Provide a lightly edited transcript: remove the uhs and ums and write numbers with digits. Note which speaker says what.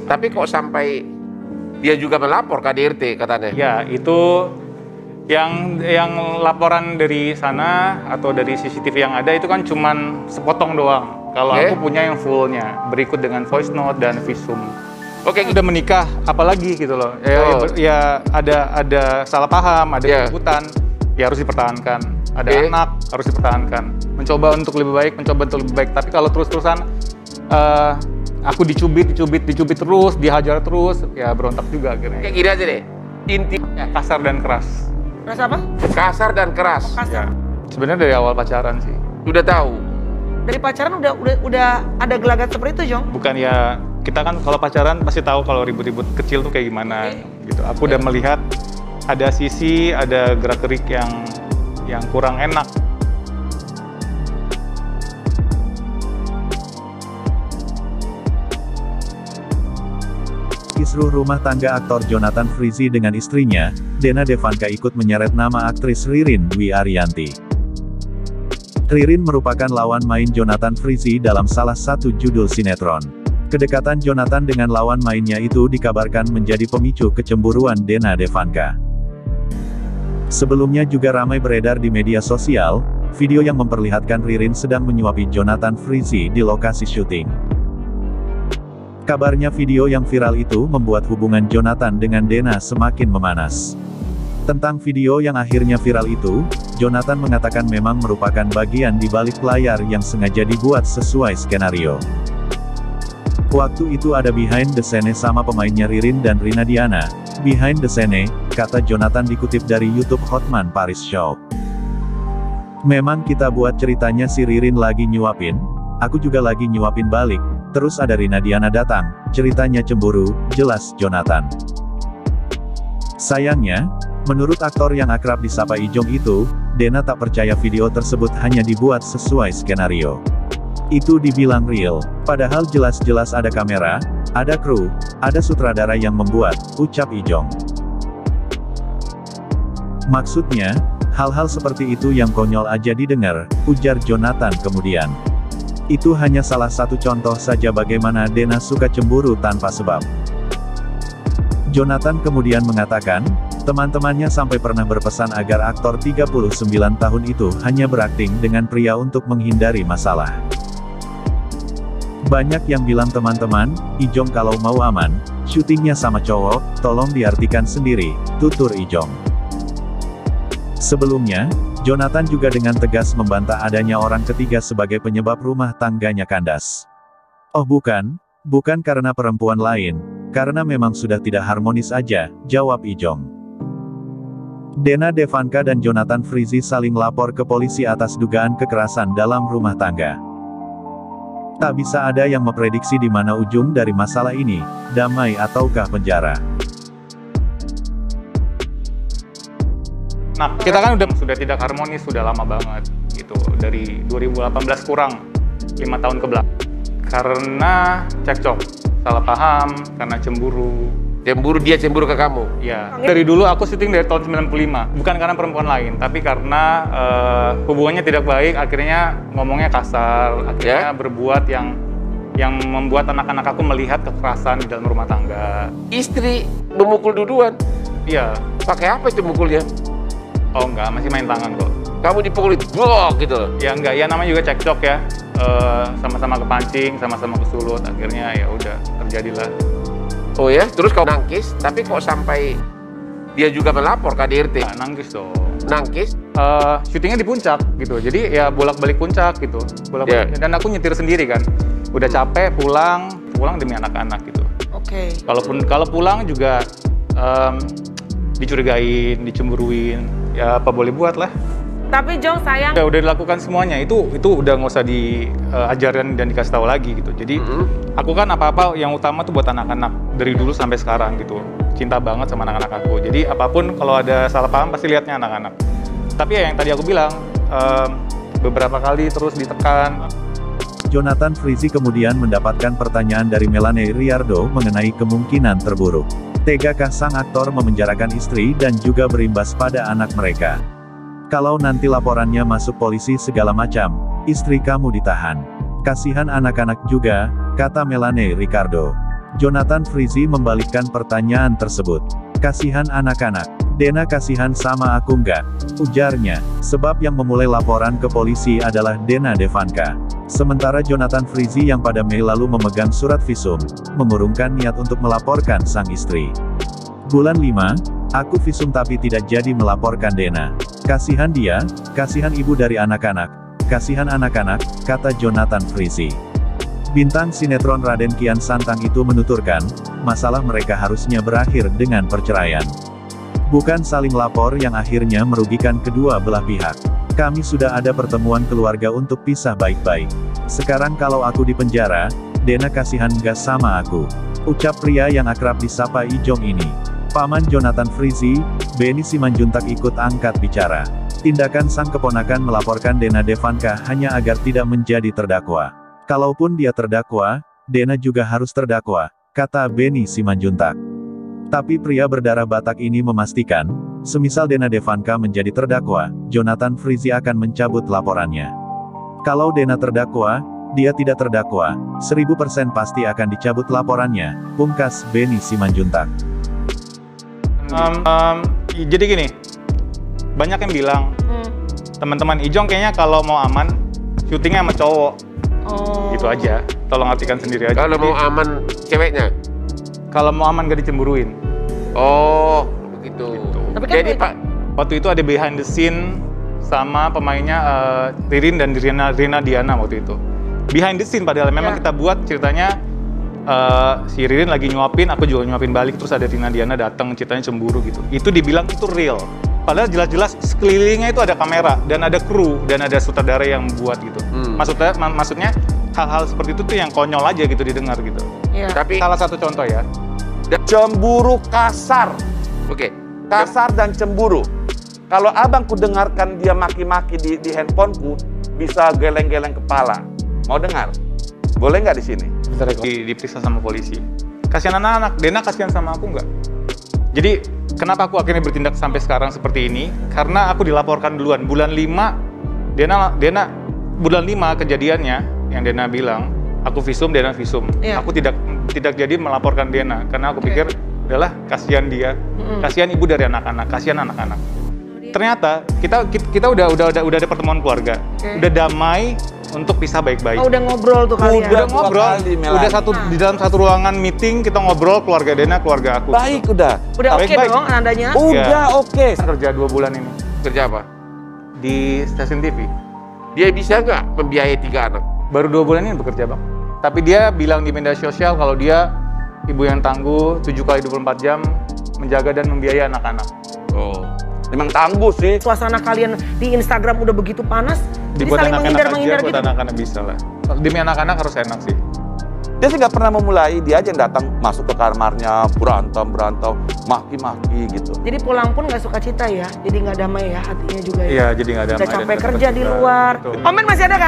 Speaker 1: Tapi kok sampai dia juga melapor ke KDRT katanya?
Speaker 2: Ya, itu yang laporan dari sana atau dari CCTV yang ada itu kan cuman sepotong doang. Kalau aku punya yang fullnya, berikut dengan voice note dan visum. Oke, udah menikah, apalagi gitu loh. Ya ada salah paham, ada keributan, ya harus dipertahankan. Ada anak, harus dipertahankan. Mencoba untuk lebih baik. Tapi kalau terus-terusan aku dicubit terus, dihajar terus, ya berontak juga akhirnya.
Speaker 1: Kayak gini aja deh, intinya
Speaker 2: kasar dan keras.
Speaker 3: Keras apa?
Speaker 1: Kasar dan keras.
Speaker 3: Kasar.
Speaker 2: Ya. Sebenarnya dari awal pacaran sih.
Speaker 1: Udah tahu.
Speaker 3: Dari pacaran udah ada gelagat seperti itu, Jong?
Speaker 2: Bukan ya, kita kan kalau pacaran pasti tahu kalau ribut-ribut kecil tuh kayak gimana gitu. Aku udah melihat ada gerak-gerik yang kurang enak.
Speaker 4: Kisruh rumah tangga aktor Jonathan Frizzy dengan istrinya, Dena Devanka ikut menyeret nama aktris Ririn Dwi Ariyanti. Ririn merupakan lawan main Jonathan Frizzy dalam salah satu judul sinetron. Kedekatan Jonathan dengan lawan mainnya itu dikabarkan menjadi pemicu kecemburuan Dena Devanka. Sebelumnya juga ramai beredar di media sosial, video yang memperlihatkan Ririn sedang menyuapi Jonathan Frizzy di lokasi syuting. Kabarnya video yang viral itu membuat hubungan Jonathan dengan Dena semakin memanas. Tentang video yang akhirnya viral itu, Jonathan mengatakan memang merupakan bagian di balik layar yang sengaja dibuat sesuai skenario. Waktu itu ada behind the scene sama pemainnya Ririn dan Rina Diana. Behind the scene, kata Jonathan dikutip dari YouTube Hotman Paris Show. Memang kita buat ceritanya si Ririn lagi nyuapin, aku juga lagi nyuapin balik. Terus ada Rina Diana datang, ceritanya cemburu, jelas Jonathan. Sayangnya, menurut aktor yang akrab disapa Ijong itu, Dena tak percaya video tersebut hanya dibuat sesuai skenario. Itu dibilang real, padahal jelas-jelas ada kamera, ada kru, ada sutradara yang membuat, ucap Ijong. Maksudnya, hal-hal seperti itu yang konyol aja didengar, ujar Jonathan kemudian. Itu hanya salah satu contoh saja bagaimana Dena suka cemburu tanpa sebab. Jonathan kemudian mengatakan, teman-temannya sampai pernah berpesan agar aktor 39 tahun itu hanya berakting dengan pria untuk menghindari masalah. Banyak yang bilang teman-teman, Ijong kalau mau aman, syutingnya sama cowok, tolong diartikan sendiri, tutur Ijong. Sebelumnya, Jonathan juga dengan tegas membantah adanya orang ketiga sebagai penyebab rumah tangganya kandas. Oh bukan karena perempuan lain, karena memang sudah tidak harmonis aja, jawab Ijong. Dena Devanka dan Jonathan Frizzy saling lapor ke polisi atas dugaan kekerasan dalam rumah tangga. Tak bisa ada yang memprediksi di mana ujung dari masalah ini, damai ataukah penjara.
Speaker 2: Nah, kita kan sudah tidak harmonis, sudah lama banget gitu. Dari 2018 kurang 5 tahun ke belakang. Karena cekcok, salah paham, karena cemburu.
Speaker 1: Dia cemburu ke kamu?
Speaker 2: Ya, dari dulu aku syuting dari tahun 95. Bukan karena perempuan lain, tapi karena hubungannya tidak baik, akhirnya ngomongnya kasar, akhirnya berbuat yang membuat anak-anak aku melihat kekerasan di dalam rumah tangga.
Speaker 1: Istri memukul duluan?
Speaker 2: Iya.
Speaker 1: Pakai apa itu mukulnya?
Speaker 2: Oh enggak, masih main tangan kok.
Speaker 1: Kamu dipukulin, blok gitu?
Speaker 2: Ya enggak, ya namanya juga cekcok ya. Sama-sama kepancing, sama-sama kesulut, akhirnya ya udah terjadilah.
Speaker 1: Oh ya, terus kau nangkis, tapi kok sampai dia juga melapor ke KDRT?
Speaker 2: Nah, nangkis dong.
Speaker 1: Nangkis?
Speaker 2: Syutingnya di puncak gitu, jadi ya bolak-balik puncak gitu. Dan aku nyetir sendiri kan. Udah capek, pulang demi anak-anak gitu.
Speaker 3: Oke.
Speaker 2: Kalau pulang juga dicurigain, dicemburuin, ya apa boleh buat lah.
Speaker 3: Tapi Jong sayang.
Speaker 2: Udah dilakukan semuanya, itu udah nggak usah diajarin dan dikasih tahu lagi gitu. Jadi aku kan apa-apa yang utama tuh buat anak-anak dari dulu sampai sekarang gitu. Cinta banget sama anak-anak aku. Jadi apapun kalau ada salah paham pasti lihatnya anak-anak. Tapi ya yang tadi aku bilang, beberapa kali terus ditekan.
Speaker 4: Jonathan Frizzy kemudian mendapatkan pertanyaan dari Melanie Riardo mengenai kemungkinan terburuk. Tegakah sang aktor memenjarakan istri dan juga berimbas pada anak mereka? Kalau nanti laporannya masuk polisi segala macam, istri kamu ditahan. Kasihan anak-anak juga, kata Melanie Ricardo. Jonathan Frizzy membalikkan pertanyaan tersebut. Kasihan anak-anak. Dena kasihan sama aku nggak? Ujarnya. Sebab yang memulai laporan ke polisi adalah Dena Devanka. Sementara Jonathan Frizzy yang pada Mei lalu memegang surat visum, mengurungkan niat untuk melaporkan sang istri. Bulan 5, aku visum tapi tidak jadi melaporkan Dena. Kasihan dia, kasihan ibu dari anak-anak, kasihan anak-anak, kata Jonathan Frizzy. Bintang sinetron Raden Kian Santang itu menuturkan, masalah mereka harusnya berakhir dengan perceraian. Bukan saling lapor yang akhirnya merugikan kedua belah pihak. Kami sudah ada pertemuan keluarga untuk pisah baik-baik. Sekarang kalau aku di penjara, Dena kasihan nggak sama aku? Ucap pria yang akrab disapa Ijong ini. Paman Jonathan Frizzy, Benny Simanjuntak ikut angkat bicara. Tindakan sang keponakan melaporkan Dena Devanka hanya agar tidak menjadi terdakwa. Kalaupun dia terdakwa, Dena juga harus terdakwa, kata Benny Simanjuntak. Tapi pria berdarah Batak ini memastikan, semisal Dena Devanka menjadi terdakwa, Jonathan Frizzy akan mencabut laporannya. Kalau Dena terdakwa, dia tidak terdakwa, 1000% pasti akan dicabut laporannya, pungkas Benny Simanjuntak.
Speaker 2: Jadi gini, banyak yang bilang, teman-teman Ijong kayaknya kalau mau aman, syutingnya sama cowok. Gitu aja, tolong artikan sendiri aja.
Speaker 1: Kalau mau aman ceweknya?
Speaker 2: Kalau mau aman gak dicemburuin.
Speaker 1: Oh, begitu.
Speaker 3: Tapi kan
Speaker 1: Jadi Pak,
Speaker 2: Waktu itu ada behind the scene sama pemainnya Ririn dan Rina Diana waktu itu. Behind the scene padahal memang kita buat ceritanya si Ririn lagi nyuapin, aku juga nyuapin balik, terus ada Rina Diana datang ceritanya cemburu gitu. Itu dibilang itu real. Padahal jelas-jelas sekelilingnya itu ada kamera dan ada kru dan ada sutradara yang buat gitu. Maksudnya hal-hal seperti itu tuh yang konyol aja gitu didengar gitu.
Speaker 3: Iya.
Speaker 1: tapi
Speaker 2: Salah satu contoh ya.
Speaker 5: Cemburu kasar.
Speaker 1: oke.
Speaker 5: Kasar dan cemburu. Kalau abang ku dengarkan dia maki-maki di handphoneku, bisa geleng-geleng kepala. Mau dengar? Boleh nggak di sini?
Speaker 2: Diperiksa sama polisi. Kasihan anak-anak, Dena kasihan sama aku nggak? Jadi kenapa aku akhirnya bertindak sampai sekarang seperti ini? Karena aku dilaporkan duluan. Bulan 5, Dena bulan 5 kejadiannya yang Dena bilang, aku visum, Dena visum.
Speaker 3: Iya.
Speaker 2: Aku tidak jadi melaporkan Dena karena aku pikir adalah kasihan dia, kasihan ibu dari anak-anak, kasihan anak-anak. Ternyata kita udah ada pertemuan keluarga, udah damai untuk pisah baik-baik.
Speaker 3: Oh, udah ngobrol tuh kalian.
Speaker 2: Udah
Speaker 5: dua
Speaker 2: ngobrol,
Speaker 5: kali, Melani.
Speaker 2: udah di dalam satu ruangan meeting kita ngobrol keluarga Dena, keluarga aku.
Speaker 5: Baik udah.
Speaker 3: Udah oke
Speaker 2: Baik-baik.
Speaker 3: dong andanya.
Speaker 5: Udah oke.
Speaker 2: Kerja 2 bulan ini
Speaker 1: Kerja apa?
Speaker 2: di stasiun TV.
Speaker 1: Dia bisa nggak membiayai 3 anak?
Speaker 2: Baru 2 bulan ini bekerja, Bang. Tapi dia bilang di media sosial kalau dia ibu yang tangguh 7 kali 24 jam menjaga dan membiayai anak-anak.
Speaker 1: Oh.
Speaker 5: Memang tangguh sih.
Speaker 3: Suasana kalian di Instagram udah begitu panas, jadi
Speaker 2: Dibuat
Speaker 3: saling
Speaker 2: anak-anak aja,
Speaker 3: menghindar
Speaker 2: buat
Speaker 3: gitu.
Speaker 2: anak-anak bisa lah. Demi anak-anak harus enak sih.
Speaker 5: Dia sih nggak pernah memulai, dia aja yang datang masuk ke kamarnya, berantem, maki-maki gitu.
Speaker 3: Jadi pulang pun nggak suka cita ya, jadi nggak damai ya hatinya juga ya.
Speaker 2: Iya, jadi nggak ada.
Speaker 3: Udah capek kerja di luar.
Speaker 2: Betul.
Speaker 3: Komen masih ada kan?